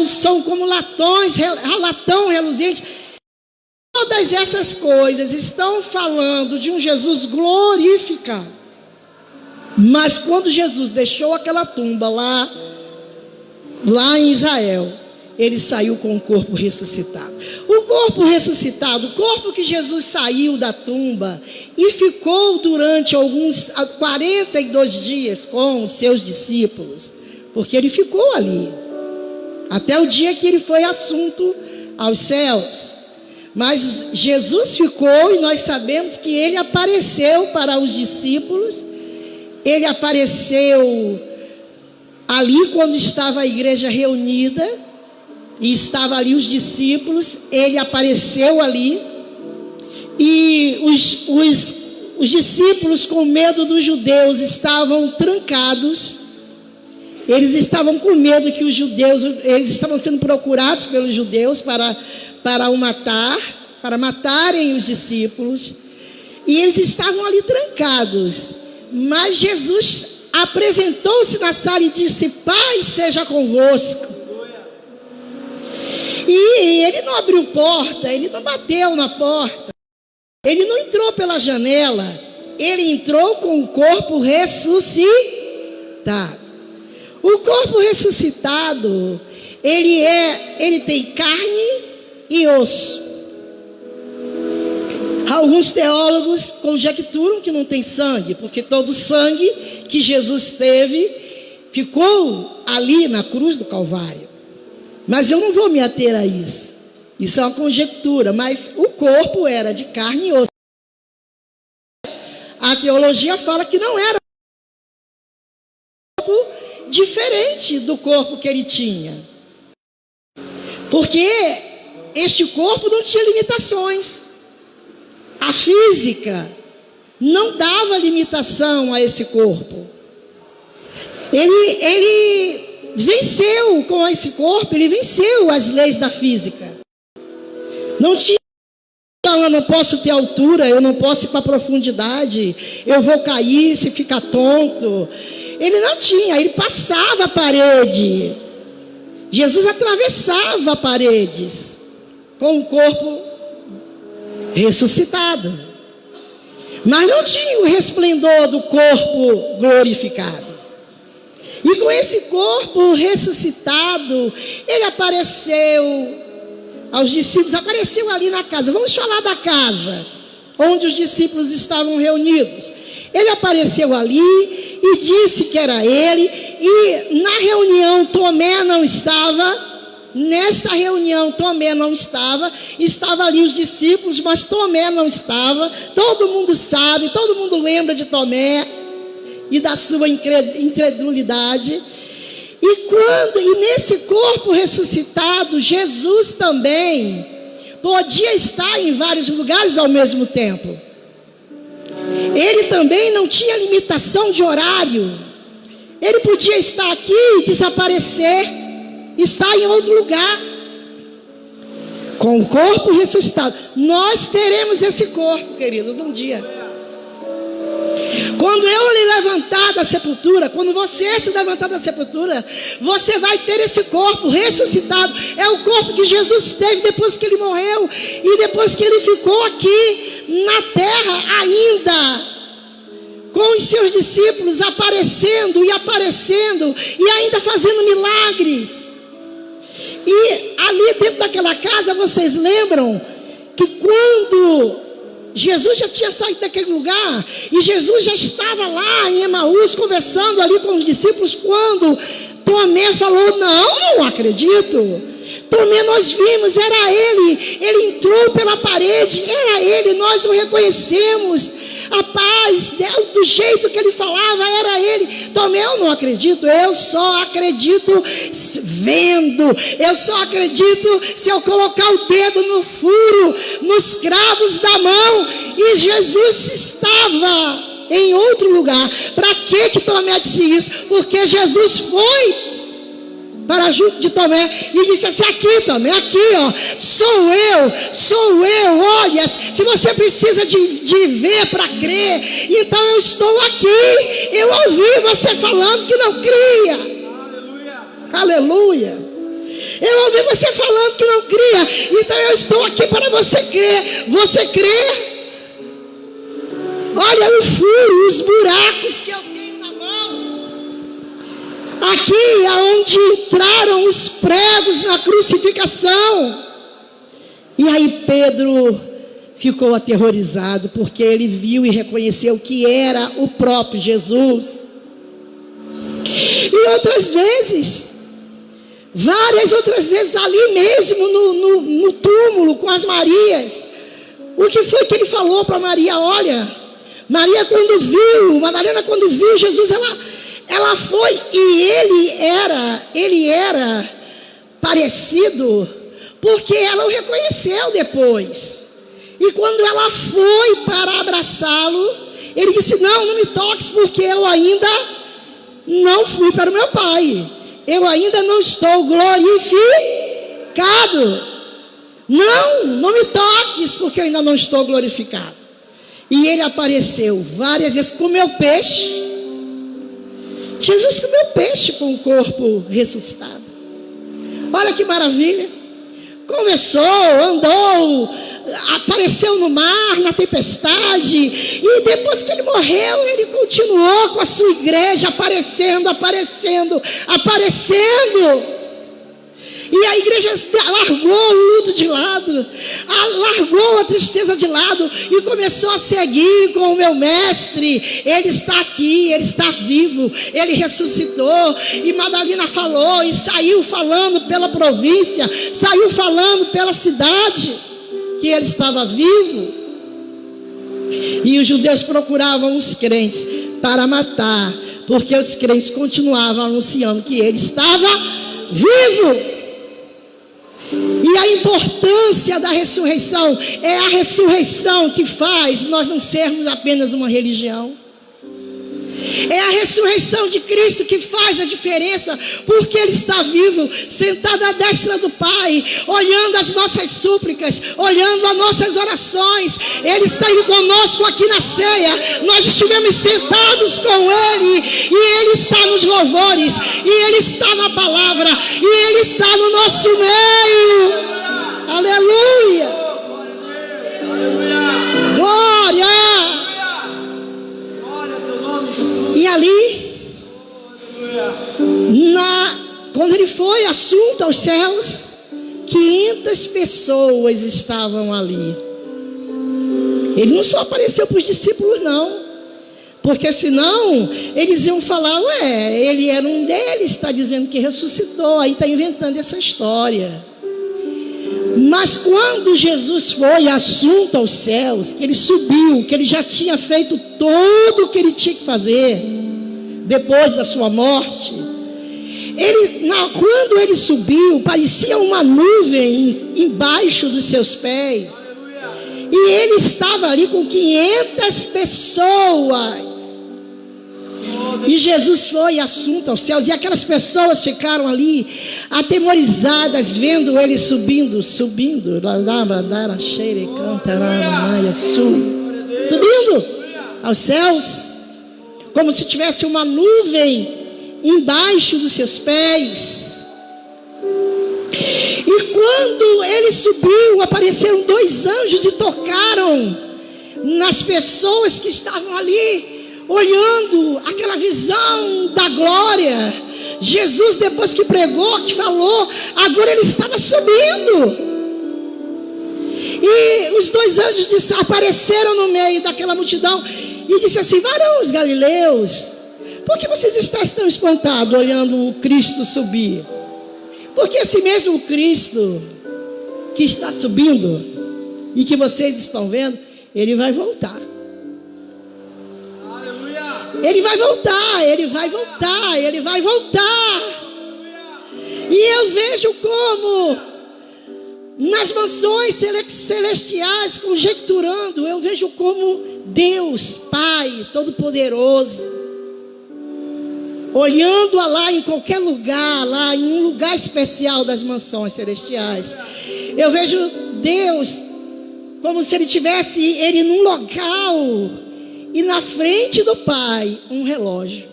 olhos são como latão reluzente. Todas essas coisas estão falando de um Jesus glorificado. Mas quando Jesus deixou aquela tumba lá em Israel, ele saiu com o corpo ressuscitado. O corpo ressuscitado, o corpo que Jesus saiu da tumba e ficou durante 42 dias com os seus discípulos, porque ele ficou ali, até o dia que ele foi assunto aos céus. Mas Jesus ficou, e nós sabemos que ele apareceu para os discípulos. Ele apareceu ali quando estava a igreja reunida, e estava ali os discípulos. Ele apareceu ali, e os discípulos, com medo dos judeus, estavam trancados. Eles estavam com medo que os judeus, eles estavam sendo procurados pelos judeus para matarem os discípulos, e eles estavam ali trancados. Mas Jesus apresentou-se na sala e disse: paz seja convosco. E ele não abriu porta, ele não bateu na porta, ele não entrou pela janela, ele entrou com o corpo ressuscitado. O corpo ressuscitado, ele tem carne e osso. Alguns teólogos conjecturam que não tem sangue, porque todo o sangue que Jesus teve ficou ali na cruz do Calvário. Mas eu não vou me ater a isso. Isso é uma conjectura, mas o corpo era de carne e osso. A teologia fala que não era um corpo diferente do corpo que ele tinha, porque este corpo não tinha limitações. A física não dava limitação a esse corpo. Ele venceu com esse corpo, ele venceu as leis da física. Não tinha, eu não posso ter altura, eu não posso ir para a profundidade, eu vou cair se ficar tonto. Ele não tinha, ele passava a parede. Jesus atravessava paredes com o corpo ressuscitado, mas não tinha o resplendor do corpo glorificado. E com esse corpo ressuscitado, ele apareceu aos discípulos, apareceu ali na casa. Vamos falar da casa onde os discípulos estavam reunidos. Ele apareceu ali e disse que era ele. E na reunião Tomé não estava. Nesta reunião Tomé não estava. Estava ali os discípulos, mas Tomé não estava. Todo mundo sabe, todo mundo lembra de Tomé e da sua incredulidade. E nesse corpo ressuscitado, Jesus também podia estar em vários lugares ao mesmo tempo. Ele também não tinha limitação de horário. Ele podia estar aqui e desaparecer, estar em outro lugar, com o corpo ressuscitado. Nós teremos esse corpo, queridos, um dia. Quando eu lhe levantar da sepultura, quando você se levantar da sepultura, você vai ter esse corpo ressuscitado. É o corpo que Jesus teve depois que ele morreu e depois que ele ficou aqui na terra ainda, com os seus discípulos aparecendo e ainda fazendo milagres. E ali dentro daquela casa, vocês lembram que quando Jesus já tinha saído daquele lugar, e Jesus já estava lá em Emaús, conversando ali com os discípulos, quando Tomé falou: não acredito. Tomé, nós vimos, era ele entrou pela parede, era ele, nós o reconhecemos, a paz, do jeito que ele falava, era ele. Tomé, eu não acredito, eu só acredito vendo, eu só acredito se eu colocar o dedo no furo, nos cravos da mão. E Jesus estava em outro lugar. Para que Tomé disse isso? Porque Jesus foi para junto de Tomé e disse assim: aqui Tomé, aqui ó, sou eu, olha, se você precisa de ver para crer, então eu estou aqui. Eu ouvi você falando que não cria. Aleluia. Eu ouvi você falando que não cria, então eu estou aqui para você crer. Você crê? Olha o furo, os buracos que eu tenho na mão. Aqui é onde entraram os pregos na crucificação. E aí Pedro ficou aterrorizado, porque ele viu e reconheceu que era o próprio Jesus. E outras vezes, várias outras vezes, ali mesmo no túmulo com as Marias, o que foi que ele falou para Maria? Olha, Maria quando viu, Madalena quando viu Jesus, ela foi, e ele era parecido, porque ela o reconheceu depois. E quando ela foi para abraçá-lo, ele disse: não me toques, porque eu ainda não fui para o meu Pai. Eu ainda não estou glorificado. Não me toques, porque eu ainda não estou glorificado. E ele apareceu várias vezes, comeu peixe. Jesus comeu peixe com o corpo ressuscitado. Olha que maravilha. Conversou, andou, apareceu no mar, na tempestade. E depois que ele morreu, ele continuou com a sua igreja, aparecendo. E a igreja largou o luto de lado, largou a tristeza de lado e começou a seguir com o meu mestre. Ele está aqui, ele está vivo, ele ressuscitou. E Madalena falou e saiu falando pela província, saiu falando pela cidade que ele estava vivo. E os judeus procuravam os crentes para matar, porque os crentes continuavam anunciando que ele estava vivo. E a importância da ressurreição é a ressurreição que faz nós não sermos apenas uma religião. É a ressurreição de Cristo que faz a diferença, porque Ele está vivo, sentado à destra do Pai, olhando as nossas súplicas, olhando as nossas orações. Ele está indo conosco aqui na ceia. Nós estivemos sentados com Ele, e Ele está nos louvores, e Ele está na palavra, e Ele está no nosso meio. Aleluia! Glória! E ali, quando ele foi assunto aos céus, 500 pessoas estavam ali. Ele não só apareceu para os discípulos, não, porque senão eles iam falar: ué, ele era um deles, está dizendo que ressuscitou, aí está inventando essa história. Mas quando Jesus foi assunto aos céus, que ele subiu, que ele já tinha feito tudo o que ele tinha que fazer depois da sua morte, quando ele subiu, parecia uma nuvem embaixo dos seus pés, e ele estava ali com 500 pessoas. E Jesus foi assunto aos céus, e aquelas pessoas ficaram ali atemorizadas, vendo ele subindo aos céus, como se tivesse uma nuvem embaixo dos seus pés. E quando ele subiu, apareceram 2 anjos e tocaram nas pessoas que estavam ali, olhando aquela visão da glória. Jesus, depois que pregou, que falou, agora ele estava subindo. E os 2 anjos apareceram no meio daquela multidão e disse assim: varões galileus, por que vocês estão tão espantados olhando o Cristo subir? Porque esse mesmo Cristo que está subindo e que vocês estão vendo, ele vai voltar. Ele vai voltar, ele vai voltar, ele vai voltar. E eu vejo como nas mansões celestiais, conjecturando, eu vejo como Deus Pai Todo-Poderoso, olhando lá em qualquer lugar, lá em um lugar especial das mansões celestiais, eu vejo Deus como se ele tivesse ele num local, e na frente do Pai um relógio.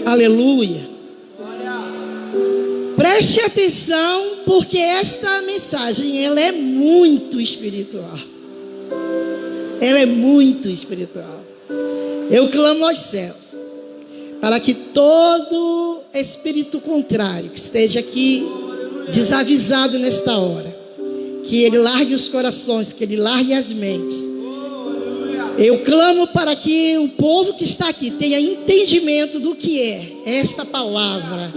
Aleluia. Preste atenção, porque esta mensagem, ela é muito espiritual. Ela é muito espiritual. Eu clamo aos céus, para que todo espírito contrário que esteja aqui desavisado nesta hora, que ele largue os corações, que ele largue as mentes. Eu clamo para que o povo que está aqui tenha entendimento do que é esta palavra.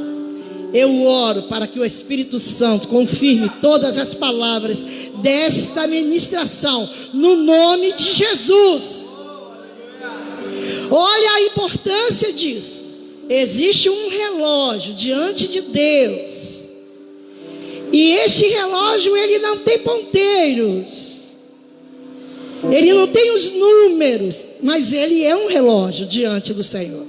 Eu oro para que o Espírito Santo confirme todas as palavras desta ministração, no nome de Jesus. Olha a importância disso. Existe um relógio diante de Deus, e este relógio, ele não tem ponteiros, ele não tem os números, mas ele é um relógio diante do Senhor.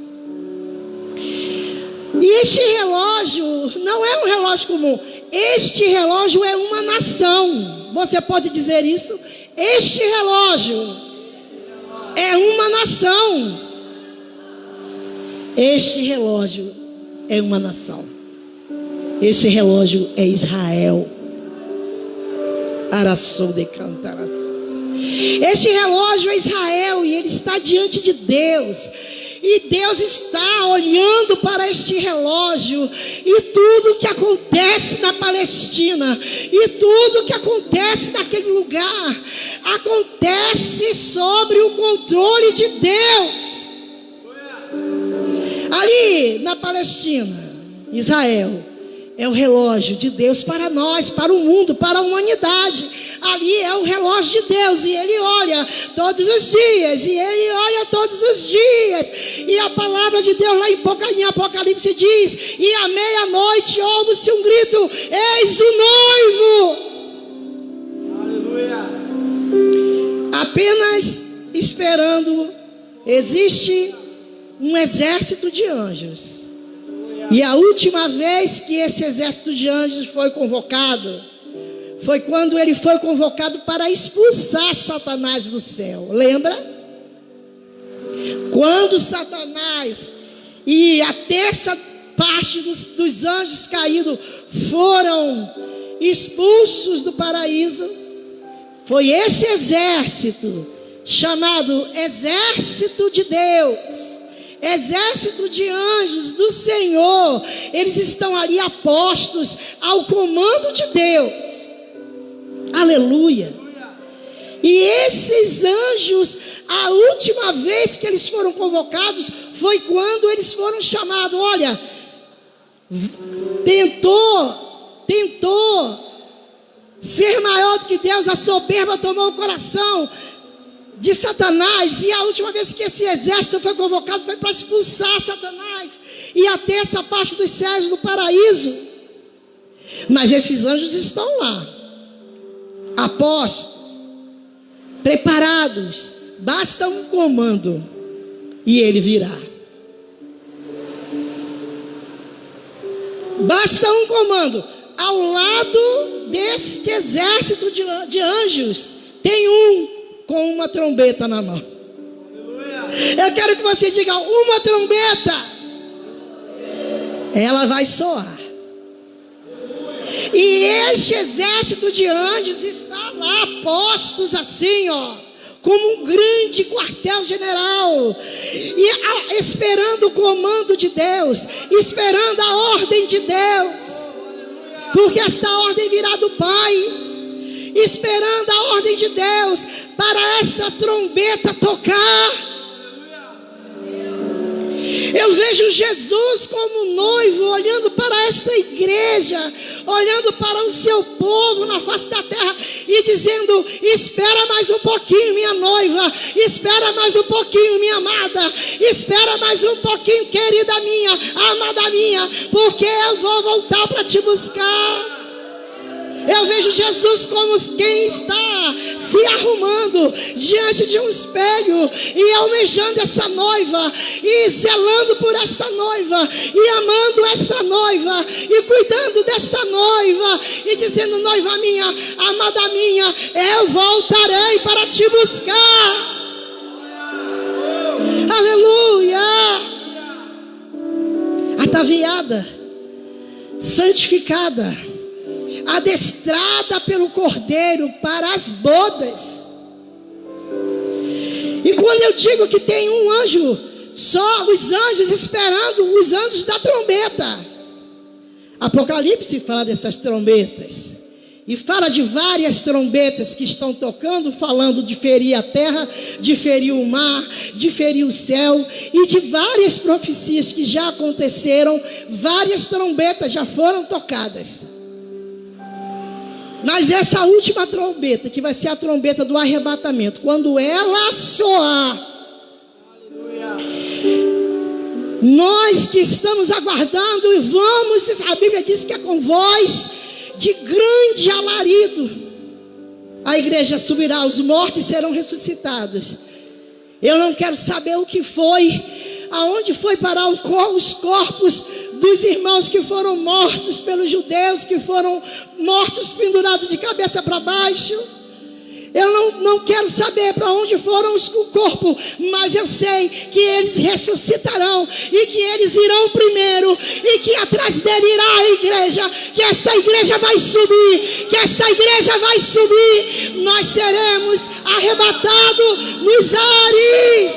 E este relógio não é um relógio comum. Este relógio é uma nação. Você pode dizer isso? Este relógio é uma nação. Este relógio é uma nação. Este relógio é Israel. Araçou de cantaras. Este relógio é Israel, e ele está diante de Deus. E Deus está olhando para este relógio, e tudo que acontece na Palestina, e tudo que acontece naquele lugar, acontece sobre o controle de Deus. Ali na Palestina, Israel é o relógio de Deus para nós, para o mundo, para a humanidade. Ali é o relógio de Deus, e ele olha todos os dias, e ele olha todos os dias. E a palavra de Deus lá em Apocalipse diz: e à meia-noite ouve-se um grito: eis o noivo. Aleluia. Apenas esperando. Existe um exército de anjos. E a última vez que esse exército de anjos foi convocado, foi quando ele foi convocado para expulsar Satanás do céu. Lembra? Quando Satanás e a terça parte dos anjos caídos foram expulsos do paraíso, foi esse exército chamado Exército de Deus, exército de anjos do Senhor, eles estão ali apostos ao comando de Deus. Aleluia. E esses anjos, a última vez que eles foram convocados foi quando eles foram chamados. Olha, tentou ser maior do que Deus, a soberba tomou o coração de Satanás, e a última vez que esse exército foi convocado foi para expulsar Satanás e até essa parte dos céus do paraíso. Mas esses anjos estão lá, apostos, preparados. Basta um comando e ele virá. Basta um comando. Ao lado deste exército de anjos tem um com uma trombeta na mão. Eu quero que você diga: uma trombeta. Ela vai soar. E este exército de anjos está lá, postos assim, ó, como um grande quartel-general, e esperando o comando de Deus, esperando a ordem de Deus, porque esta ordem virá do Pai. Esperando a ordem de Deus para esta trombeta tocar. Eu vejo Jesus como noivo, olhando para esta igreja, olhando para o seu povo na face da terra e dizendo: espera mais um pouquinho, minha noiva, espera mais um pouquinho, minha amada, espera mais um pouquinho, querida minha, amada minha, porque eu vou voltar para te buscar. Eu vejo Jesus como quem está se arrumando diante de um espelho e almejando essa noiva, e zelando por esta noiva, e amando esta noiva, e cuidando desta noiva, e dizendo: noiva minha, amada minha, eu voltarei para te buscar. Aleluia. Ataviada santificada, adestrada pelo Cordeiro para as bodas. E quando eu digo que tem um anjo, só os anjos esperando, os anjos da trombeta. Apocalipse fala dessas trombetas. E fala de várias trombetas que estão tocando, falando de ferir a terra, de ferir o mar, de ferir o céu, e de várias profecias que já aconteceram, várias trombetas já foram tocadas. Mas essa última trombeta, que vai ser a trombeta do arrebatamento, quando ela soar, nós que estamos aguardando, e vamos, a Bíblia diz que é com voz de grande alarido, a igreja subirá, os mortos serão ressuscitados. Eu não quero saber o que foi, aonde foi parar os corpos dos irmãos que foram mortos pelos judeus, que foram mortos pendurados de cabeça para baixo. Eu não quero saber para onde foram o corpo, mas eu sei que eles ressuscitarão e que eles irão primeiro, e que atrás dele irá a igreja, que esta igreja vai subir, que esta igreja vai subir. Nós seremos arrebatados nos ares.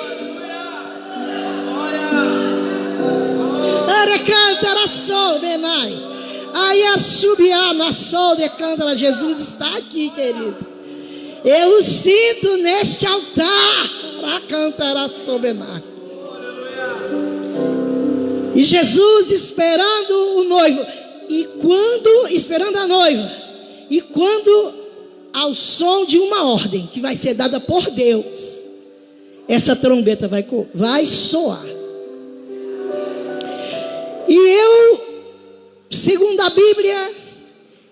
Jesus está aqui, querido. Eu o sinto neste altar. E Jesus esperando o noivo. Esperando a noiva. E quando ao som de uma ordem que vai ser dada por Deus, essa trombeta vai soar. E segundo a Bíblia,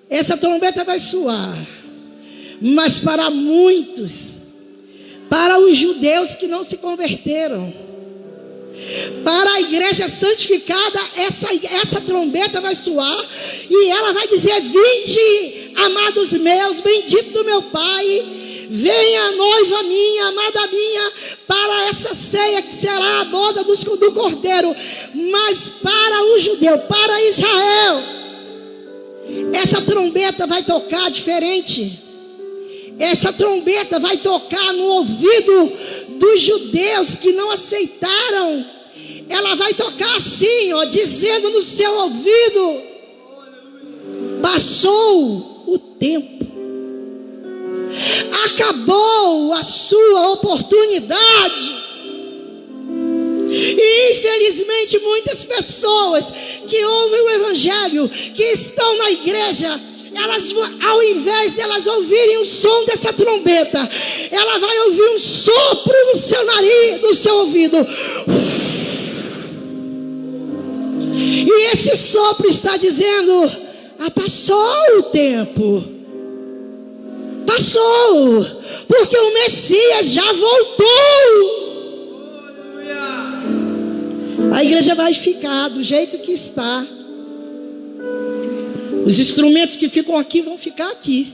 essa trombeta vai soar. Mas para muitos, para os judeus que não se converteram, para a igreja santificada, essa trombeta vai soar, e ela vai dizer: vinde, amados meus, bendito do meu Pai, venha noiva minha, amada minha, para essa ceia que será a boda do Cordeiro. Mas para o judeu, para Israel, essa trombeta vai tocar diferente. Essa trombeta vai tocar no ouvido dos judeus que não aceitaram. Ela vai tocar assim, ó, dizendo no seu ouvido: passou o tempo, acabou a sua oportunidade. E infelizmente muitas pessoas que ouvem o Evangelho, que estão na igreja, elas, ao invés de elas ouvirem o som dessa trombeta, ela vai ouvir um sopro no seu nariz, no seu ouvido. E esse sopro está dizendo: passou o tempo, passou, porque o Messias já voltou. A igreja vai ficar do jeito que está. Os instrumentos que ficam aqui vão ficar aqui.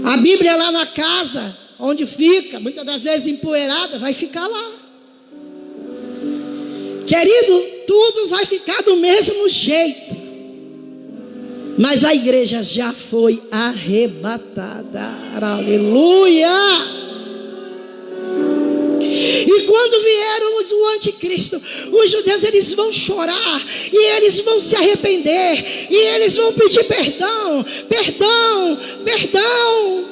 A Bíblia lá na casa, onde fica, muitas das vezes empoeirada, vai ficar lá. Querido, tudo vai ficar do mesmo jeito. Mas a igreja já foi arrebatada. Aleluia! E quando vieram o anticristo, os judeus, eles vão chorar, e eles vão se arrepender, e eles vão pedir perdão, perdão, perdão.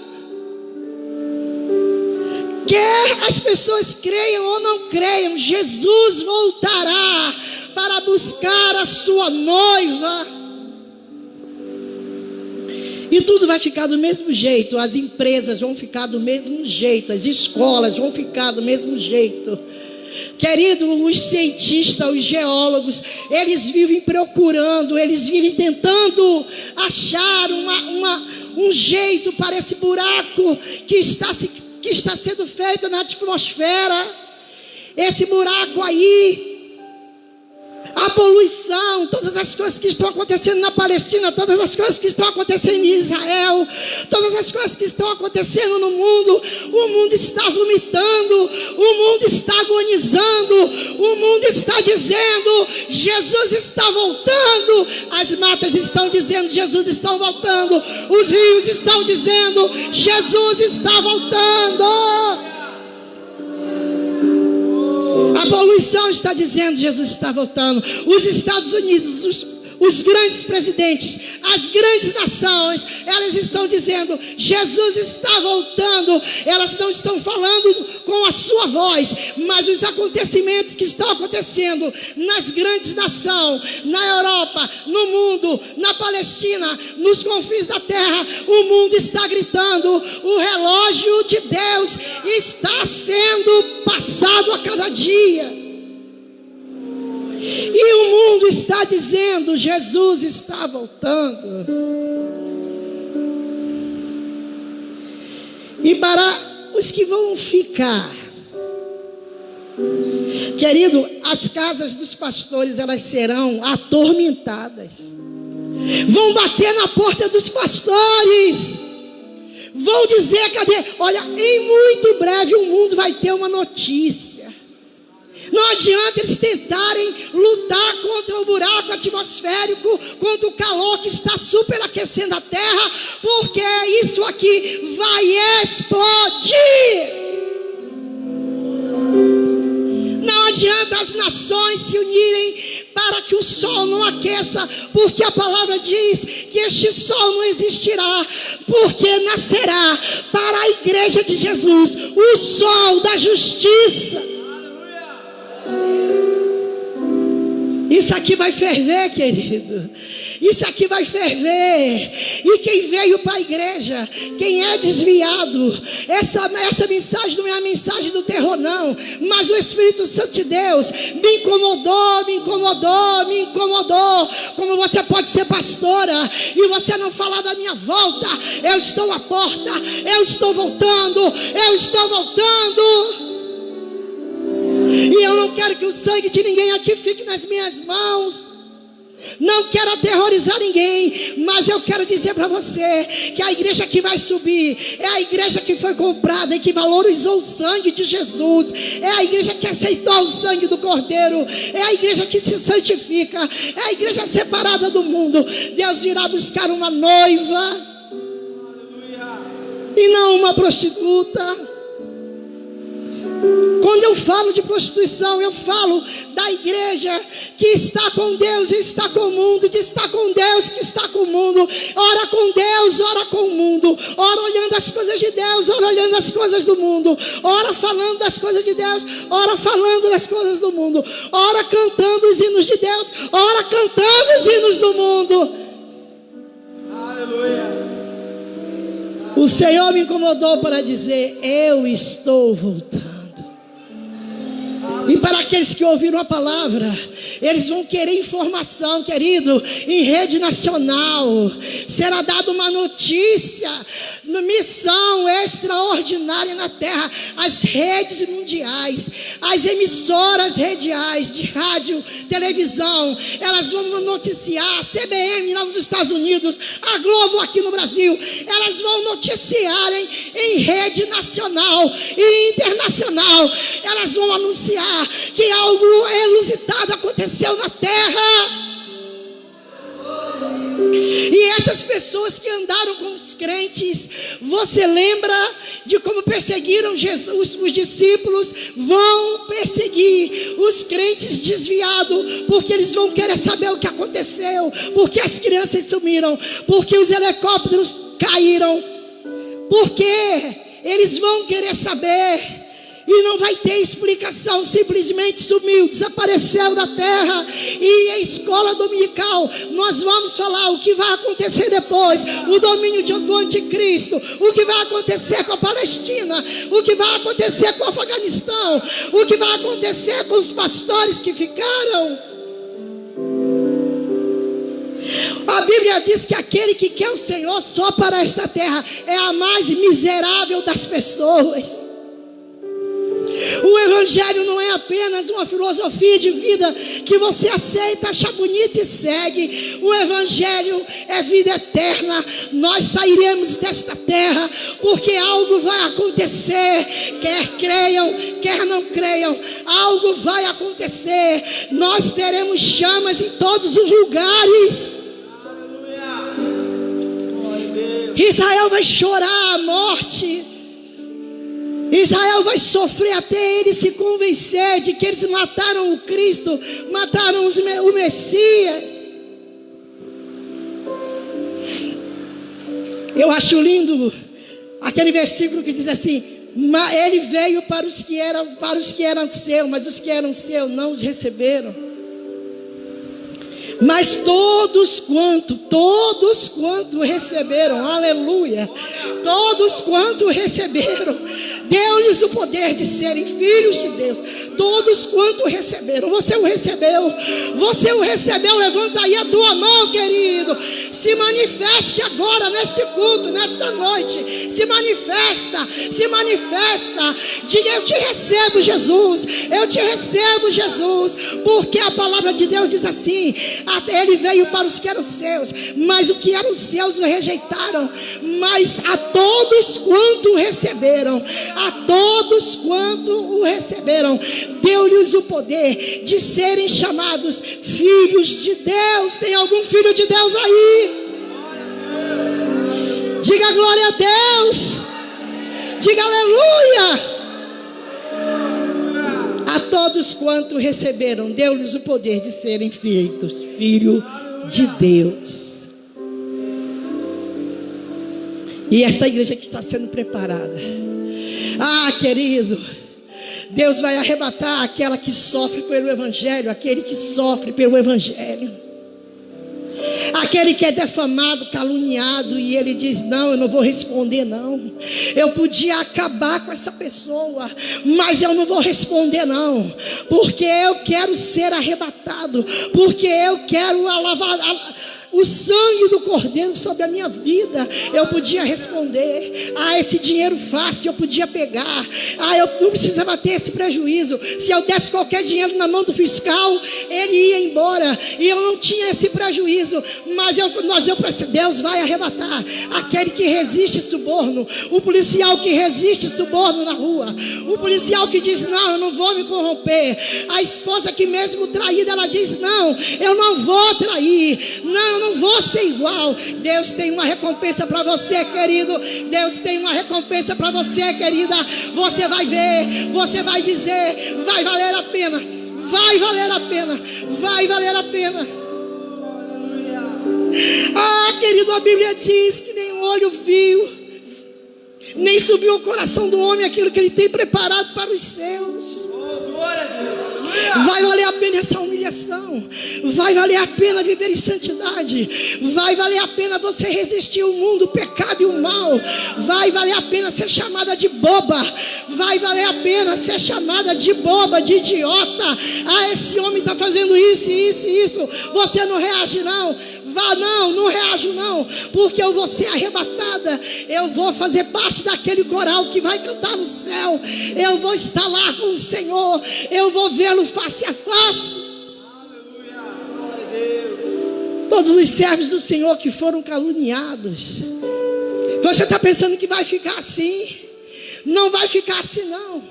Quer as pessoas creiam ou não creiam, Jesus voltará para buscar a sua noiva. E tudo vai ficar do mesmo jeito. As empresas vão ficar do mesmo jeito, as escolas vão ficar do mesmo jeito. Querido, os cientistas, os geólogos, eles vivem procurando, eles vivem tentando achar um jeito para esse buraco que está sendo feito na atmosfera. Esse buraco aí, A poluição, todas as coisas que estão acontecendo na Palestina, todas as coisas que estão acontecendo em Israel, todas as coisas que estão acontecendo no mundo, o mundo está vomitando, o mundo está agonizando, o mundo está dizendo, Jesus está voltando, as matas estão dizendo, Jesus está voltando, os rios estão dizendo, Jesus está voltando. A poluição está dizendo, Jesus está voltando. Os Estados Unidos, os grandes presidentes, as grandes nações, elas estão dizendo, Jesus está voltando. Elas não estão falando com a sua voz, mas os acontecimentos que estão acontecendo nas grandes nações, na Europa, no mundo, na Palestina, nos confins da terra, o mundo está gritando, o relógio de Deus está sendo passado a cada dia. E o mundo está dizendo, Jesus está voltando. E para os que vão ficar, querido, as casas dos pastores, elas serão atormentadas. Vão bater na porta dos pastores. Vão dizer, cadê? Olha, em muito breve o mundo vai ter uma notícia. Não adianta eles tentarem lutar contra o buraco atmosférico, contra o calor que está superaquecendo a terra, porque isso aqui vai explodir. Não adianta as nações se unirem para que o sol não aqueça, porque a palavra diz que este sol não existirá, porque nascerá para a igreja de Jesus o sol da justiça. Isso aqui vai ferver, querido. Isso aqui vai ferver. E quem veio para a igreja, quem é desviado, essa mensagem não é a mensagem do terror, não. Mas o Espírito Santo de Deus me incomodou. Como você pode ser pastora e você não falar da minha volta? Eu estou à porta, eu estou voltando. E eu não quero que o sangue de ninguém aqui fique nas minhas mãos. Não quero aterrorizar ninguém, mas eu quero dizer para você que a igreja que vai subir é a igreja que foi comprada e que valorizou o sangue de Jesus. É a igreja que aceitou o sangue do Cordeiro. É a igreja que se santifica. É a igreja separada do mundo. Deus irá buscar uma noiva e não uma prostituta. Quando eu falo de prostituição, eu falo da igreja que está com Deus e está com o mundo, de estar com Deus que está com o mundo. Ora com Deus, ora com o mundo. Ora olhando as coisas de Deus, ora olhando as coisas do mundo. Ora falando das coisas de Deus, ora falando das coisas do mundo. Ora cantando os hinos de Deus, ora cantando os hinos do mundo. Aleluia. O Senhor me incomodou para dizer, eu estou voltando. E para aqueles que ouviram a palavra, eles vão querer informação, querido, em rede nacional. Será dada uma notícia, missão extraordinária na terra. As redes mundiais, as emissoras radiais de rádio, televisão, elas vão noticiar, a CBN lá nos Estados Unidos, a Globo aqui no Brasil, elas vão noticiar em rede nacional e internacional. Elas vão anunciar que algo inusitado aconteceu na terra. E essas pessoas que andaram com os crentes, você lembra de como perseguiram Jesus? Os discípulos vão perseguir os crentes desviados, porque eles vão querer saber o que aconteceu, porque as crianças sumiram, porque os helicópteros caíram, porque eles vão querer saber. E não vai ter explicação, simplesmente sumiu, desapareceu da terra. E a escola dominical, nós vamos falar o que vai acontecer depois, o domínio do anticristo, o que vai acontecer com a Palestina, o que vai acontecer com o Afeganistão, o que vai acontecer com os pastores que ficaram. A Bíblia diz que aquele que quer o Senhor só para esta terra é a mais miserável das pessoas. O evangelho não é apenas uma filosofia de vida que você aceita, acha bonita e segue. O evangelho é vida eterna. Nós sairemos desta terra porque algo vai acontecer, quer creiam, quer não creiam, algo vai acontecer. Nós teremos chamas em todos os lugares. Israel vai chorar a morte. Israel vai sofrer até ele se convencer de que eles mataram o Cristo, mataram o Messias. Eu acho lindo aquele versículo que diz assim: ele veio para os que eram seus, mas os que eram seus não os receberam. Mas todos quanto receberam, aleluia, todos quanto receberam, deu-lhes o poder de serem filhos de Deus. Todos quanto receberam. Você o recebeu, levanta aí a tua mão, querido. Se manifeste agora neste culto, nesta noite. Se manifesta. Diga: eu te recebo, Jesus. Eu te recebo, Jesus. Porque a palavra de Deus diz assim: ele veio para os que eram seus, mas os que eram seus o rejeitaram. Mas a todos quanto receberam, deu-lhes o poder de serem chamados filhos de Deus. Tem algum filho de Deus aí? Diga glória a Deus. Diga aleluia. A todos quanto receberam, deu-lhes o poder de serem feitos filho de Deus. E esta igreja que está sendo preparada, querido, Deus vai arrebatar aquela que sofre pelo evangelho, aquele que sofre pelo evangelho, aquele que é defamado, caluniado, e ele diz: não, eu não vou responder não. Eu podia acabar com essa pessoa, mas eu não vou responder não, porque eu quero ser arrebatado, porque eu quero o sangue do Cordeiro sobre a minha vida. Eu podia responder: esse dinheiro fácil eu podia pegar, eu não precisava ter esse prejuízo. Se eu desse qualquer dinheiro na mão do fiscal, ele ia embora, e eu não tinha esse prejuízo. Mas Deus vai arrebatar aquele que resiste suborno, o policial que resiste suborno na rua, o policial que diz: não, eu não vou me corromper. A esposa que mesmo traída, ela diz: não, eu não vou trair, não, eu não vou ser igual. Deus tem uma recompensa para você, querido. Deus tem uma recompensa para você, querida. Você vai ver, você vai dizer: vai valer a pena, vai valer a pena, vai valer a pena. Querido, a Bíblia diz que nem olho viu, nem subiu ao coração do homem aquilo que ele tem preparado para os seus. Vai valer a pena essa humilhação, vai valer a pena viver em santidade, vai valer a pena você resistir ao mundo, o pecado e o mal, vai valer a pena ser chamada de boba, vai valer a pena ser chamada de boba, de idiota. Esse homem está fazendo isso, você não reage não. Não reajo não, porque eu vou ser arrebatada. Eu vou fazer parte daquele coral que vai cantar no céu. Eu vou estar lá com o Senhor, eu vou vê-lo face a face. Todos os servos do Senhor que foram caluniados, você está pensando que vai ficar assim? Não vai ficar assim não.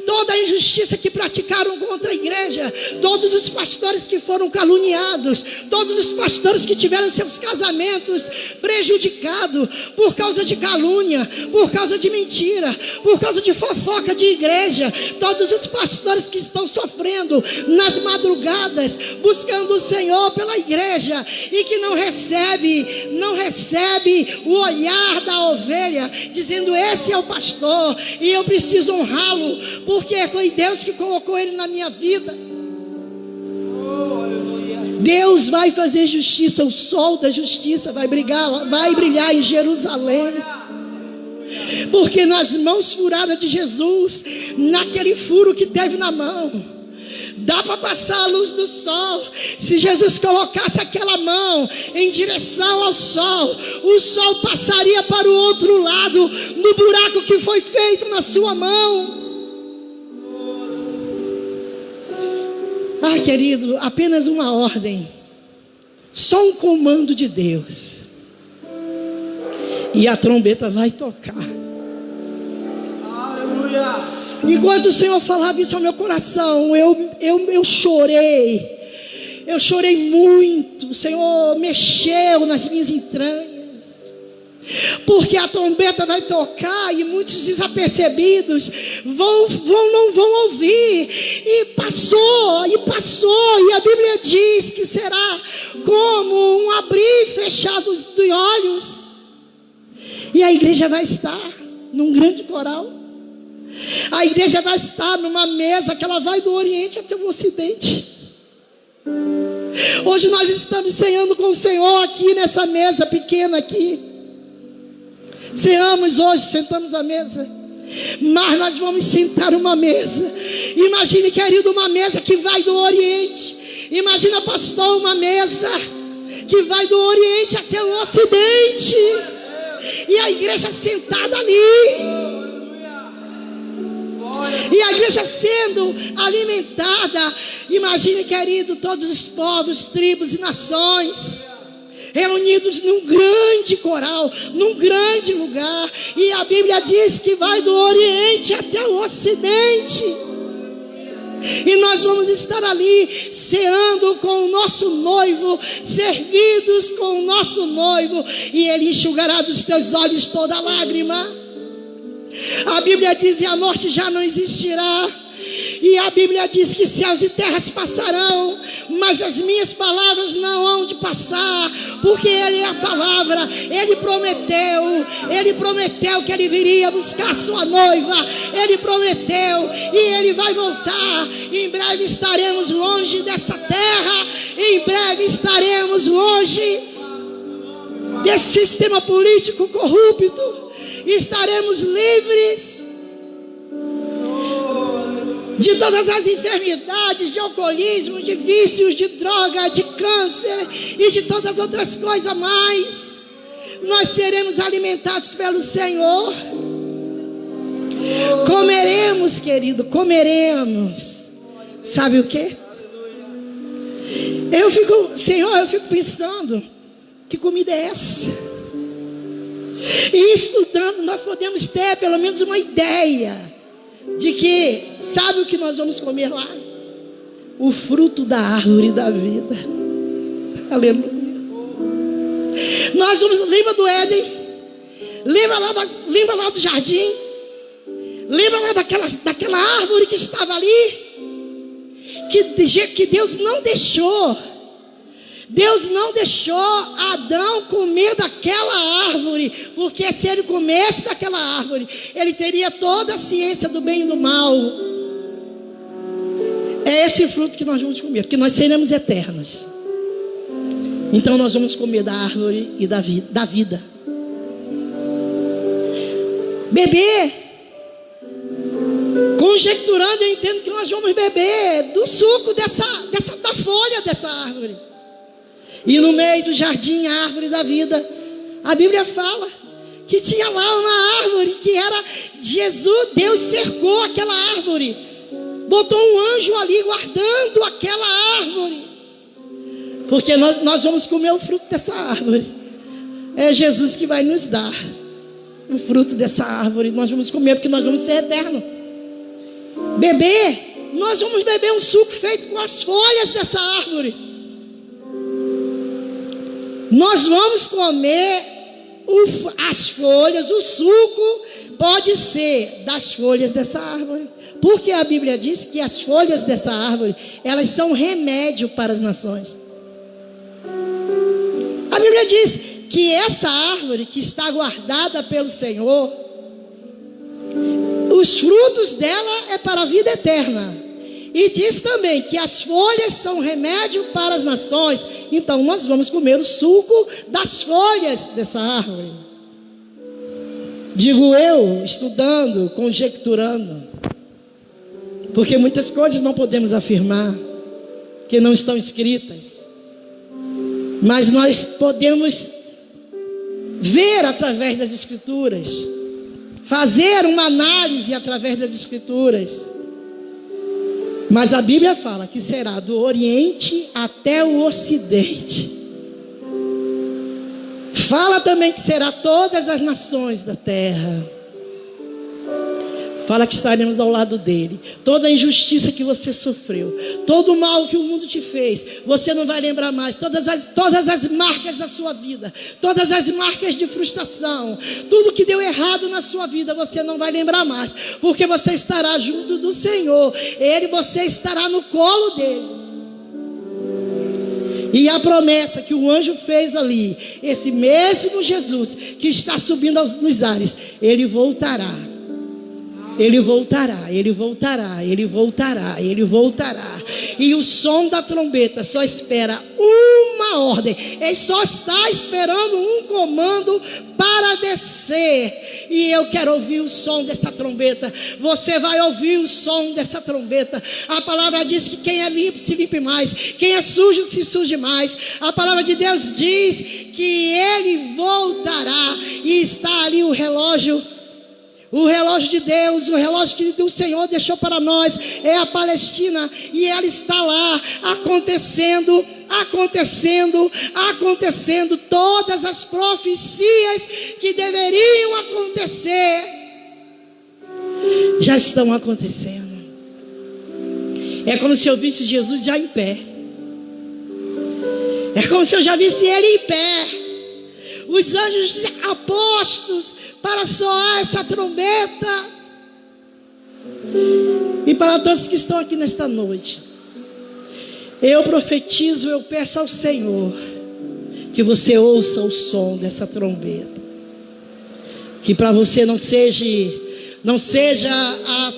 Toda a injustiça que praticaram contra a igreja, todos os pastores que foram caluniados, todos os pastores que tiveram seus casamentos prejudicados por causa de calúnia, por causa de mentira, por causa de fofoca de igreja, todos os pastores que estão sofrendo nas madrugadas, buscando o Senhor pela igreja, e que não recebe o olhar da ovelha, dizendo: esse é o pastor e eu preciso honrá-lo, porque foi Deus que colocou ele na minha vida. Deus vai fazer justiça, o sol da justiça vai brilhar em Jerusalém. Porque nas mãos furadas de Jesus, naquele furo que teve na mão, dá para passar a luz do sol. Se Jesus colocasse aquela mão em direção ao sol, o sol passaria para o outro lado, no buraco que foi feito na sua mão. Ah, querido, apenas uma ordem, só um comando de Deus, e a trombeta vai tocar. Aleluia. Enquanto o Senhor falava isso ao meu coração, eu chorei. Eu chorei muito. O Senhor mexeu nas minhas entranhas. Porque a trombeta vai tocar e muitos desapercebidos não vão ouvir. E passou. E a Bíblia diz que será como um abrir e fechar dos olhos. E a igreja vai estar num grande coral. A igreja vai estar numa mesa que ela vai do Oriente até o Ocidente. Hoje nós estamos ceando com o Senhor aqui nessa mesa pequena aqui. Ceamos hoje, sentamos à mesa. Mas nós vamos sentar uma mesa. Imagine, querido, uma mesa que vai do Oriente. Imagina, pastor, uma mesa que vai do Oriente até o Ocidente. E a igreja sentada ali. E a igreja sendo alimentada. Imagine, querido, todos os povos, tribos e nações reunidos num grande coral, num grande lugar. E a Bíblia diz que vai do Oriente até o Ocidente. E nós vamos estar ali ceando com o nosso noivo, servidos com o nosso noivo, e ele enxugará dos teus olhos toda lágrima. A Bíblia diz que a morte já não existirá. E a Bíblia diz que céus e terras passarão, mas as minhas palavras não hão de passar, porque Ele é a palavra. Ele prometeu que Ele viria buscar sua noiva. Ele prometeu e Ele vai voltar. Em breve estaremos longe dessa terra. Em breve estaremos longe desse sistema político corrupto. Estaremos livres de todas as enfermidades, de alcoolismo, de vícios, de droga, de câncer e de todas as outras coisas mais. Nós seremos alimentados pelo Senhor. Comeremos, querido, comeremos. Sabe o que? Senhor, eu fico pensando, que comida é essa? E estudando, nós podemos ter pelo menos uma ideia de que, sabe o que nós vamos comer lá? O fruto da árvore da vida. Aleluia. Nós vamos, lembra do Éden? Lembra lá do jardim? Lembra lá daquela árvore que estava ali? Que Deus não deixou. Deus não deixou Adão comer daquela árvore, porque se ele comesse daquela árvore, ele teria toda a ciência do bem e do mal. É esse fruto que nós vamos comer, porque nós seremos eternos. Então nós vamos comer da árvore e da vida. Beber, conjecturando, eu entendo que nós vamos beber do suco da folha dessa árvore. E no meio do jardim, a árvore da vida, a Bíblia fala que tinha lá uma árvore que era Jesus. Deus cercou aquela árvore, botou um anjo ali guardando aquela árvore, porque nós vamos comer o fruto dessa árvore. É Jesus que vai nos dar o fruto dessa árvore. Nós vamos comer porque nós vamos ser eternos. Beber, nós vamos beber um suco feito com as folhas dessa árvore. Nós vamos comer as folhas, o suco pode ser das folhas dessa árvore. Porque a Bíblia diz que as folhas dessa árvore, elas são remédio para as nações. A Bíblia diz que essa árvore que está guardada pelo Senhor, os frutos dela é para a vida eterna. E diz também que as folhas são remédio para as nações. Então nós vamos comer o suco das folhas dessa árvore. Digo eu, estudando, conjecturando, porque muitas coisas não podemos afirmar, que não estão escritas, mas nós podemos ver através das Escrituras, fazer uma análise através das Escrituras. Mas a Bíblia fala que será do Oriente até o Ocidente. Fala também que será todas as nações da terra. Fala que estaremos ao lado dele. Toda a injustiça que você sofreu, todo o mal que o mundo te fez, você não vai lembrar mais. Todas as marcas da sua vida, todas as marcas de frustração, tudo que deu errado na sua vida, você não vai lembrar mais, porque você estará junto do Senhor. Você estará no colo dele. E a promessa que o anjo fez ali, esse mesmo Jesus que está subindo nos ares, ele voltará. Ele voltará, ele voltará, ele voltará, ele voltará. E o som da trombeta só espera uma ordem. Ele só está esperando um comando para descer. E eu quero ouvir o som dessa trombeta. Você vai ouvir o som dessa trombeta. A palavra diz que quem é limpo se limpe mais, quem é sujo se suje mais. A palavra de Deus diz que ele voltará. E está ali o relógio. O relógio de Deus, o relógio que o Senhor deixou para nós, é a Palestina, e ela está lá, acontecendo, todas as profecias que deveriam acontecer, já estão acontecendo. É como se eu visse Jesus já em pé, é como se eu já visse ele em pé, os anjos apostos, para soar essa trombeta. E para todos que estão aqui nesta noite, eu profetizo, eu peço ao Senhor que você ouça o som dessa trombeta, que para você não seja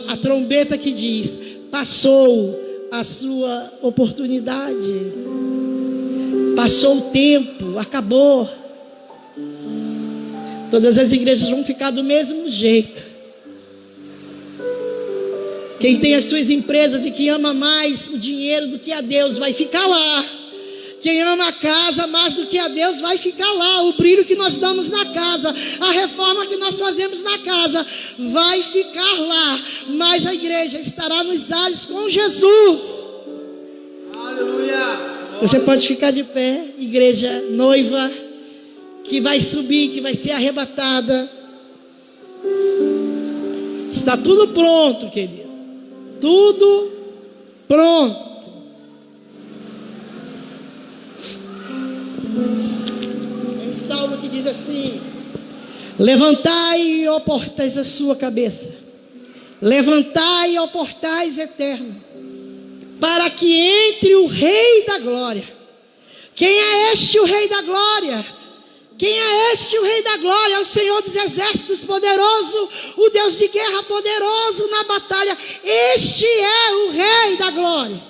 a trombeta que diz: passou a sua oportunidade, passou o tempo, acabou. Todas as igrejas vão ficar do mesmo jeito. Quem tem as suas empresas e que ama mais o dinheiro do que a Deus vai ficar lá. Quem ama a casa mais do que a Deus vai ficar lá. O brilho que nós damos na casa, a reforma que nós fazemos na casa, vai ficar lá. Mas a igreja estará nos ares com Jesus. Aleluia! Você pode ficar de pé, igreja noiva, que vai subir, que vai ser arrebatada. Está tudo pronto, querido. Tudo pronto. Tem um salmo que diz assim: levantai, ó portais, a sua cabeça. Levantai, ó portais eternos, para que entre o Rei da Glória. Quem é este o Rei da Glória? Quem é este o Rei da Glória? É o Senhor dos Exércitos poderoso, o Deus de guerra poderoso na batalha. Este é o Rei da Glória.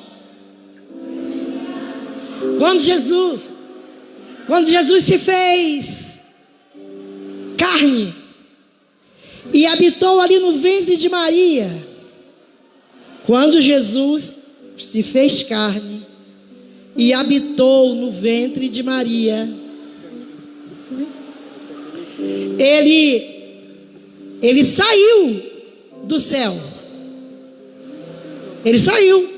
Quando Jesus se fez carne e habitou ali no ventre de Maria, quando Jesus se fez carne e habitou no ventre de Maria, ele saiu do céu. Ele saiu.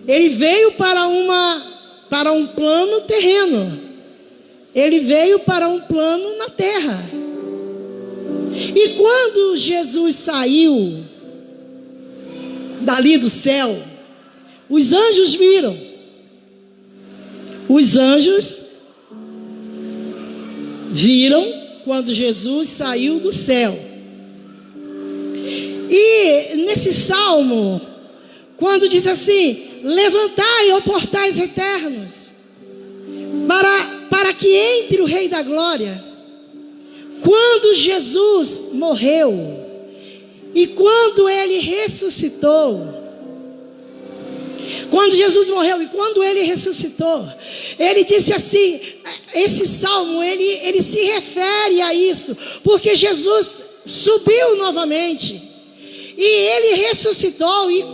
Ele veio para um plano terreno. Ele veio para um plano na terra. E quando Jesus saiu dali do céu, os anjos viram. Os anjos viram quando Jesus saiu do céu. E nesse salmo, quando diz assim: levantai, ó portais eternos, para que entre o Rei da Glória. Quando Jesus morreu e quando ele ressuscitou, quando Jesus morreu e quando ele ressuscitou, ele disse assim, esse salmo, ele se refere a isso, porque Jesus subiu novamente, e ele ressuscitou, e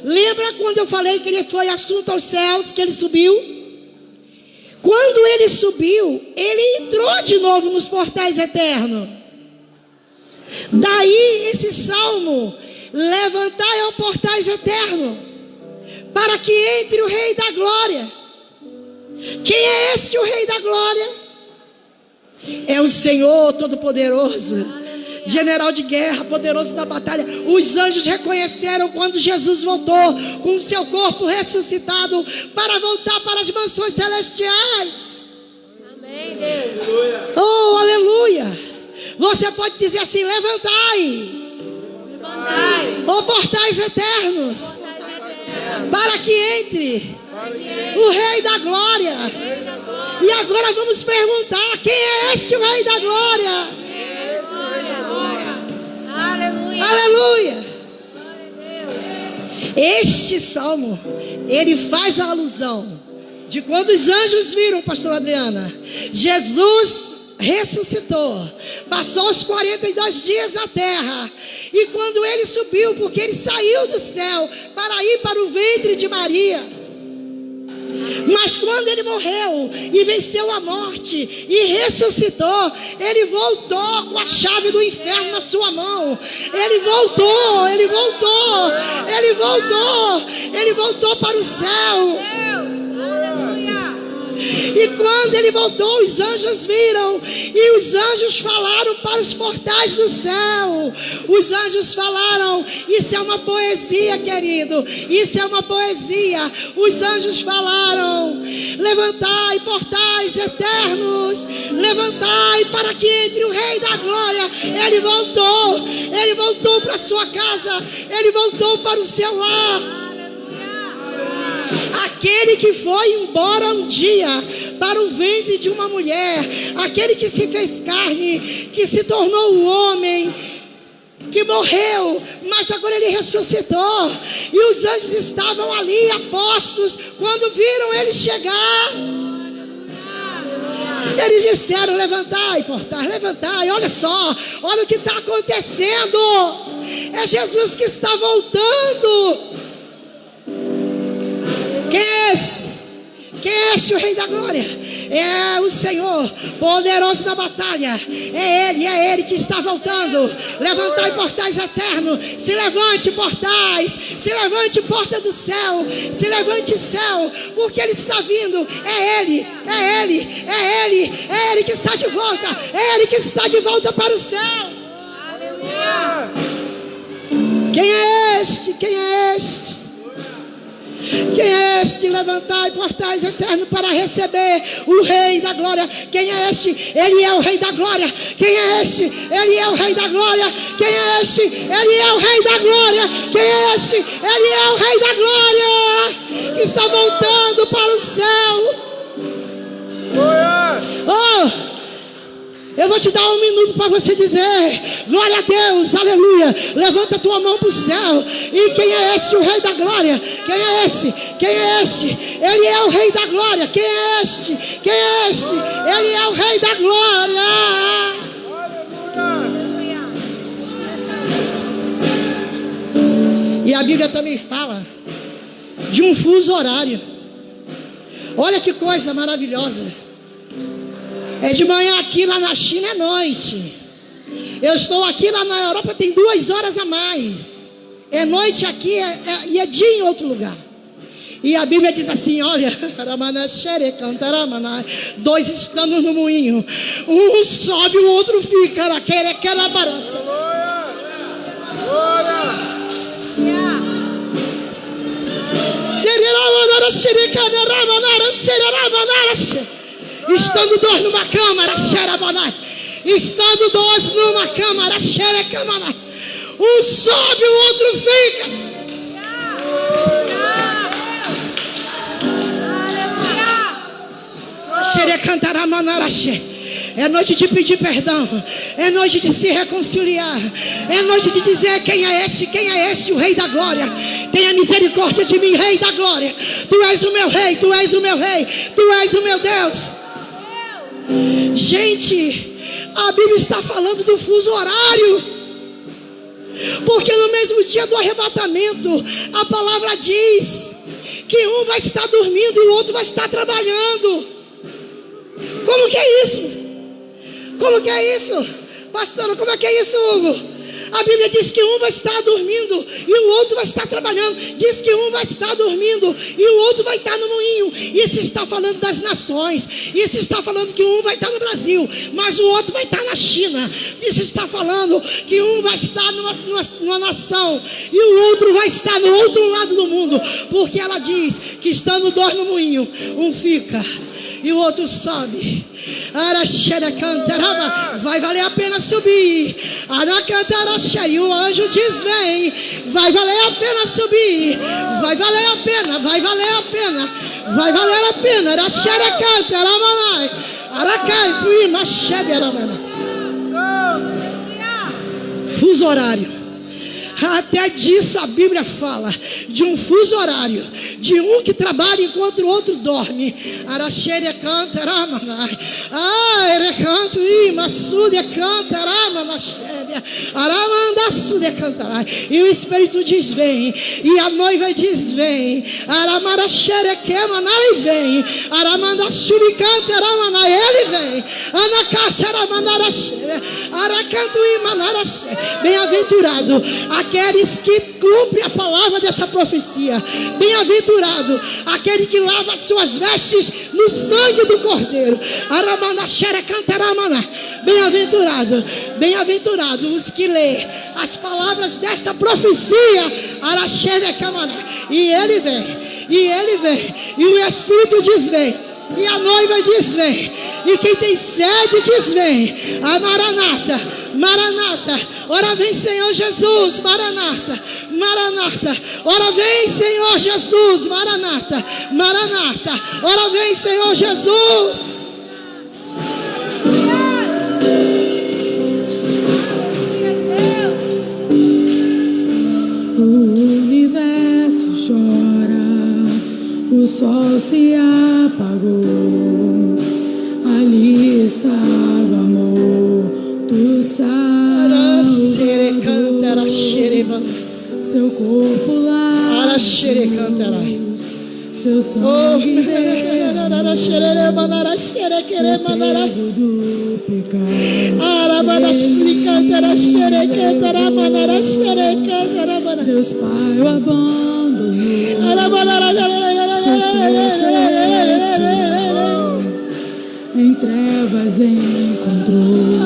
lembra quando eu falei que ele foi assunto aos céus, que ele subiu? Quando ele subiu, ele entrou de novo nos portais eternos. Daí esse salmo, levantai, ó portais eternos, para que entre o Rei da Glória. Quem é este o Rei da Glória? É o Senhor Todo-Poderoso, general de guerra, poderoso da batalha. Os anjos reconheceram quando Jesus voltou com o seu corpo ressuscitado para voltar para as mansões celestiais. Amém, Deus. Oh, aleluia. Você pode dizer assim: levantai, ó portais eternos, para que entre o Rei da Glória. E agora vamos perguntar: quem é este Rei da Glória? Aleluia. Aleluia. Glória a Deus. Este salmo, ele faz a alusão de quando os anjos viram, pastor Adriana, Jesus ressuscitou, passou os 42 dias na terra, e quando ele subiu, porque ele saiu do céu para ir para o ventre de Maria, mas quando ele morreu e venceu a morte e ressuscitou, ele voltou com a chave do inferno na sua mão. Ele voltou para o céu. E quando ele voltou, os anjos viram, e os anjos falaram para os portais do céu. Os anjos falaram, isso é uma poesia, querido, isso é uma poesia. Os anjos falaram: levantai, portais eternos, levantai para que entre o Rei da Glória. Ele voltou para a sua casa, ele voltou para o seu lar. Aquele que foi embora um dia para o ventre de uma mulher, aquele que se fez carne, que se tornou um homem, que morreu, mas agora ele ressuscitou. E os anjos estavam ali, apostos, quando viram ele chegar. Eles disseram: levantai, portais, levantai. Olha só, olha o que está acontecendo. É Jesus que está voltando. Quem é esse? Quem é este, o Rei da Glória? É o Senhor, poderoso da batalha. É Ele que está voltando. Levantai, portais eternos. Se levante, portais. Se levante, porta do céu. Se levante, céu, porque Ele está vindo. É Ele que está de volta. É Ele que está de volta para o céu. Aleluia. Quem é este? Quem é este? Quem é este? Levantai, portais eternos, para receber o Rei da Glória. Quem é este? Ele é o Rei da Glória. Quem é este? Ele é o Rei da Glória. Quem é este? Ele é o Rei da Glória. Quem é este? Ele é o Rei da Glória, que está voltando para o céu. Oh! Eu vou te dar um minuto para você dizer: glória a Deus, aleluia. Levanta a tua mão para o céu. E quem é este, o Rei da Glória? Quem é esse? Quem é este? Ele é o Rei da Glória. Quem é este? Quem é este? Ele é o Rei da Glória. E a Bíblia também fala de um fuso horário. Olha que coisa maravilhosa. É de manhã aqui, lá na China é noite. Eu estou aqui, lá na Europa tem 2 horas a mais. É noite aqui e é dia em outro lugar. E a Bíblia diz assim: olha, 2 estando no moinho, um sobe, o outro fica. Estando 2 numa câmara, estando 2 numa câmara, um sobe, o outro fica. É noite de pedir perdão, é noite de se reconciliar, é noite de dizer: quem é este? Quem é este? O Rei da Glória. Tenha misericórdia de mim, Rei da Glória. Tu és o meu Rei, tu és o meu Rei, tu és o meu Deus. Gente, a Bíblia está falando do fuso horário, porque no mesmo dia do arrebatamento, a palavra diz que um vai estar dormindo e o outro vai estar trabalhando. Como que é isso? Como que é isso? Pastora, como é que é isso, Hugo? A Bíblia diz que um vai estar dormindo e o outro vai estar trabalhando. Diz que um vai estar dormindo e o outro vai estar no moinho. Isso está falando das nações. Isso está falando que um vai estar no Brasil, mas o outro vai estar na China. Isso está falando que um vai estar numa nação e o outro vai estar no outro lado do mundo. Porque ela diz que estando dois no moinho, um fica e o outro sobe. Vai valer a pena subir. E o anjo diz: vem. Vai valer a pena subir. Vai valer a pena. Vai valer a pena. Vai valer a pena. Fuso horário. Até disso a Bíblia fala, de um fuso horário, de um que trabalha enquanto o outro dorme. Araxere canta, ramanai. Ele canta, imassude canta, ramanachébia. Aramandassude cantarai. E o Espírito diz: vem. E a noiva diz: vem. Aramaraxere quemanai, vem. Aramandassude canta, ramanai. Ele vem. Anacácia, aramanaraxébia. Aracanto, imanaraxébia. Bem-aventurado aqueles que cumprem a palavra dessa profecia. Bem-aventurado aquele que lava as suas vestes no sangue do Cordeiro. Bem-aventurado, bem-aventurado os que lê as palavras desta profecia. E ele vem, e ele vem, e o Espírito diz: vem. E a noiva diz: vem. E quem tem sede diz: vem. A Maranata, Maranata. Ora vem, Senhor Jesus. Maranata, Maranata. Ora vem, Senhor Jesus. Maranata, Maranata. Ora vem, Senhor Jesus. O universo chora, o sol se apagou, ali estava amor, tu salvou, seu corpo lá, seu sangue derramou, seu peso do pecado. Deus Pai o abandonou, em trevas encontrou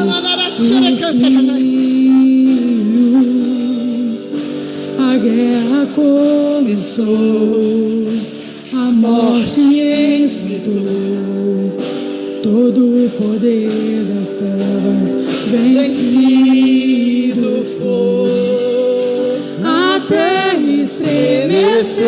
filho. A guerra começou, a morte enfrentou, todo o poder das trevas vencido foi. A terra estremeceu,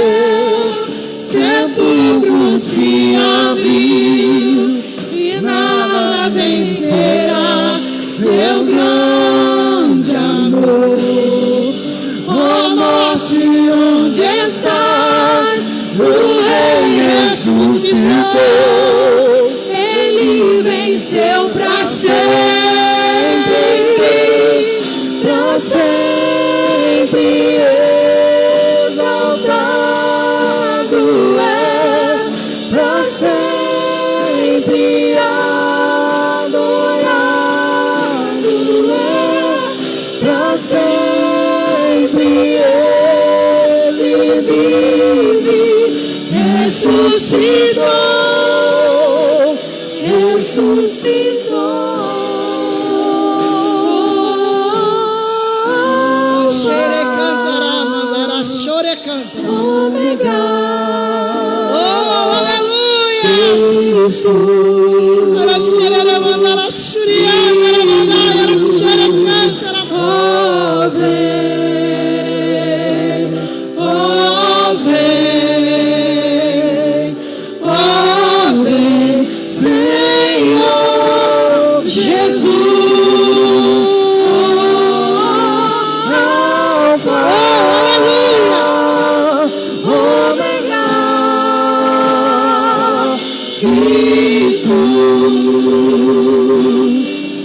sepulcro se abriu, e nada vencerá seu grande amor. Ó morte, onde estás? O Rei ressuscitou, ele venceu pra sempre, pra sempre exaltado é, pra sempre adorado é, pra sempre ele vive, ressuscitou, ressuscitou. Ômega, Oh, aleluia! Cristo, ó vem, ó vem, ó vem, Senhor Jesus. Alfa, Ômega, Cristo,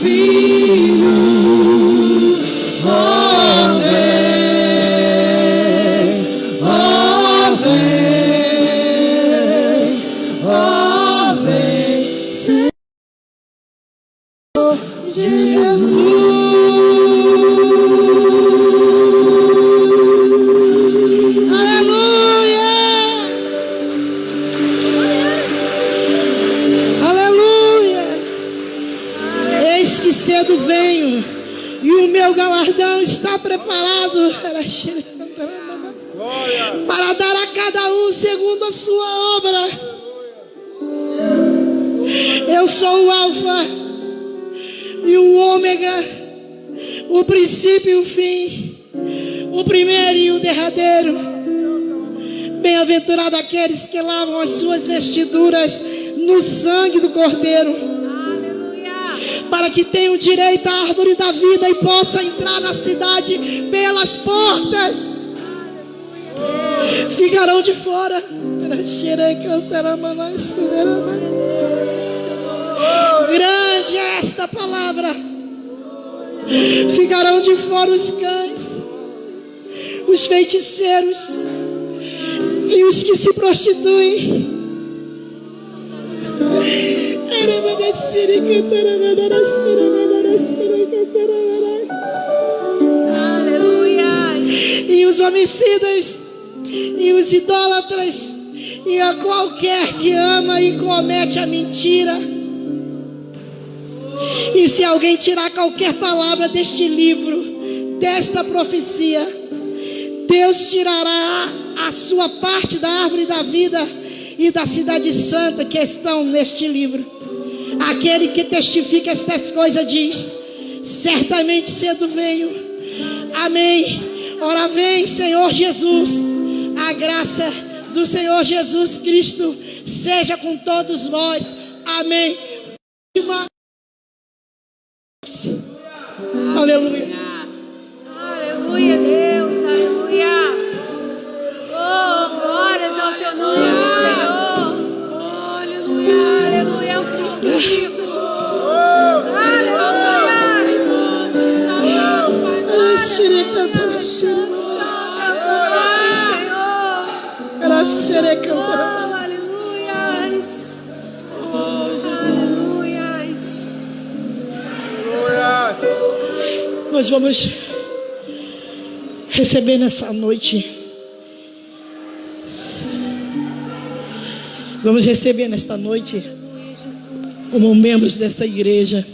Filho, ó vem, ó vem, ó vem, Senhor Jesus. Eis que cedo venho, e o meu galardão está preparado para dar a cada um segundo a sua obra. Eu sou o Alfa e o Ômega, o princípio e o fim, o primeiro e o derradeiro. Bem-aventurado aqueles que lavam as suas vestiduras no sangue do Cordeiro, para que tenham direito à árvore da vida e possa entrar na cidade pelas portas. Ficarão de fora. Grande é esta palavra. Ficarão de fora os cães, os feiticeiros e os que se prostituem. Aleluia. E os homicidas e os idólatras e a qualquer que ama e comete a mentira. E se alguém tirar qualquer palavra deste livro, desta profecia, Deus tirará a sua parte da árvore da vida e da cidade santa que estão neste livro. Aquele que testifica estas coisas diz: certamente cedo venho. Amém. Ora vem, Senhor Jesus. A graça do Senhor Jesus Cristo seja com todos vós. Amém. Aleluia. Aleluia, Deus. Aleluia. Oh, glórias ao teu nome, Senhor. Oh, aleluia. Aleluia, o Cristo vivo. Nós vamos receber nessa noite. Vamos receber nesta noite, como membros desta igreja,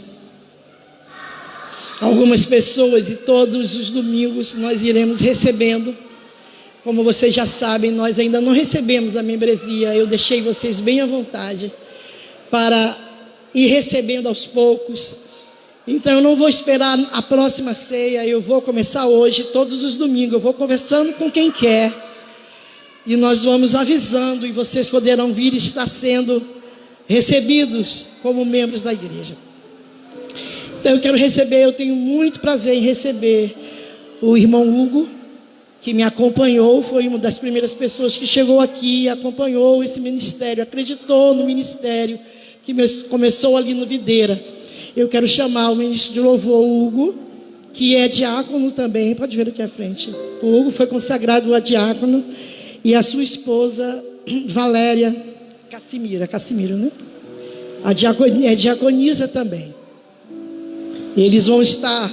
algumas pessoas, e todos os domingos nós iremos recebendo. Como vocês já sabem, nós ainda não recebemos a membresia. Eu deixei vocês bem à vontade para ir recebendo aos poucos. Então eu não vou esperar a próxima ceia, eu vou começar hoje, todos os domingos. Eu vou conversando com quem quer e nós vamos avisando, e vocês poderão vir e estar sendo recebidos como membros da igreja. Então eu quero receber, eu tenho muito prazer em receber o irmão Hugo, que me acompanhou, foi uma das primeiras pessoas que chegou aqui e acompanhou esse ministério, acreditou no ministério que começou ali no Videira. Eu quero chamar o ministro de louvor, Hugo, que é diácono também, pode vir aqui à frente. O Hugo foi consagrado a diácono, e a sua esposa, Valéria Cassimiro, né? É diaconisa também. Eles vão estar...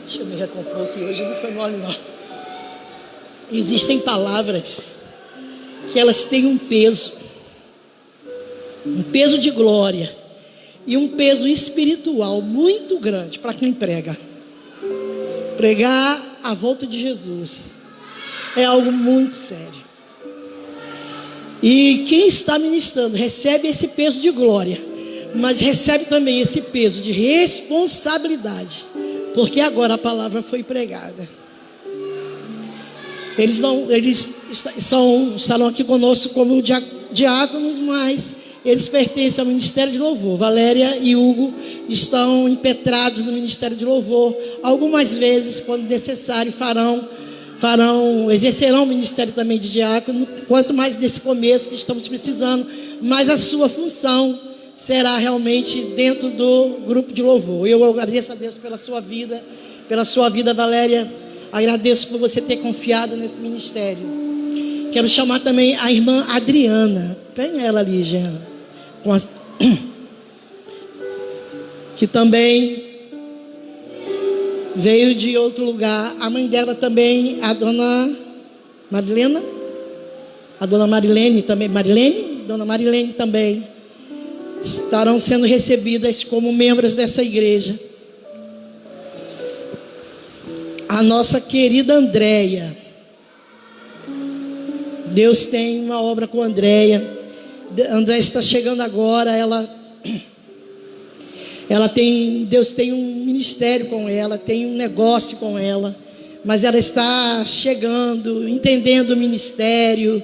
Deixa eu me recompor aqui, hoje não foi mole não. Existem palavras que elas têm um peso de glória e um peso espiritual muito grande para quem prega. Pregar a volta de Jesus é algo muito sério. E quem está ministrando recebe esse peso de glória, mas recebe também esse peso de responsabilidade, porque agora a palavra foi pregada. Eles estarão aqui conosco como diáconos, mas eles pertencem ao Ministério de Louvor. Valéria e Hugo estão impetrados no Ministério de Louvor. Algumas vezes, quando necessário, exercerão o ministério também de diácono. Quanto mais nesse começo que estamos precisando, mais a sua função será realmente dentro do grupo de louvor. Eu agradeço a Deus pela sua vida, Valéria. Agradeço por você ter confiado nesse ministério. Quero chamar também a irmã Adriana. Pega ela ali, Jean. Que também veio de outro lugar. A mãe dela também, a dona Marilena, a dona Marilene também, dona Marilene também, estarão sendo recebidas como membros dessa igreja. A nossa querida Andréia, Deus tem uma obra com a Andréia. Andréia está chegando agora, Deus tem um ministério com ela, tem um negócio com ela, mas ela está chegando, entendendo o ministério,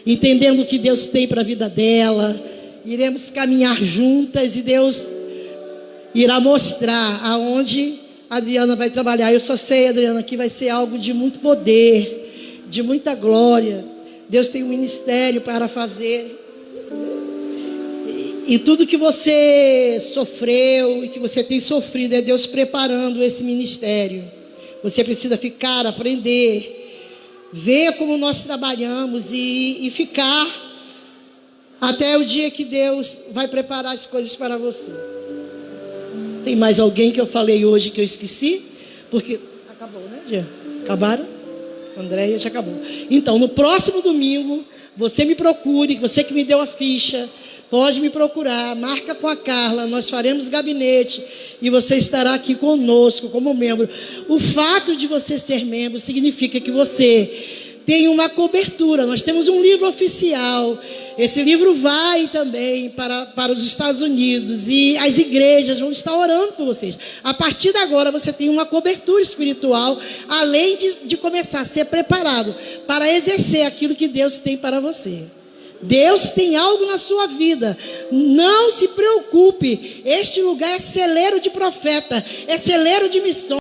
entendendo o que Deus tem para a vida dela. Iremos caminhar juntas e Deus irá mostrar aonde a Adriana vai trabalhar. Eu só sei, Adriana, que vai ser algo de muito poder, de muita glória. Deus tem um ministério para fazer. E tudo que você sofreu e que você tem sofrido é Deus preparando esse ministério. Você precisa ficar, aprender, ver como nós trabalhamos e ficar até o dia que Deus vai preparar as coisas para você. Tem mais alguém que eu falei hoje que eu esqueci? Porque acabou, né, Gia? Acabaram? Andréia já acabou. Então, no próximo domingo, você me procure, você que me deu a ficha, pode me procurar, marca com a Carla, nós faremos gabinete e você estará aqui conosco como membro. O fato de você ser membro significa que você tem uma cobertura. Nós temos um livro oficial. Esse livro vai também para os Estados Unidos e as igrejas vão estar orando por vocês. A partir de agora você tem uma cobertura espiritual, além de começar a ser preparado para exercer aquilo que Deus tem para você. Deus tem algo na sua vida. Não se preocupe. Este lugar é celeiro de profeta, é celeiro de missões.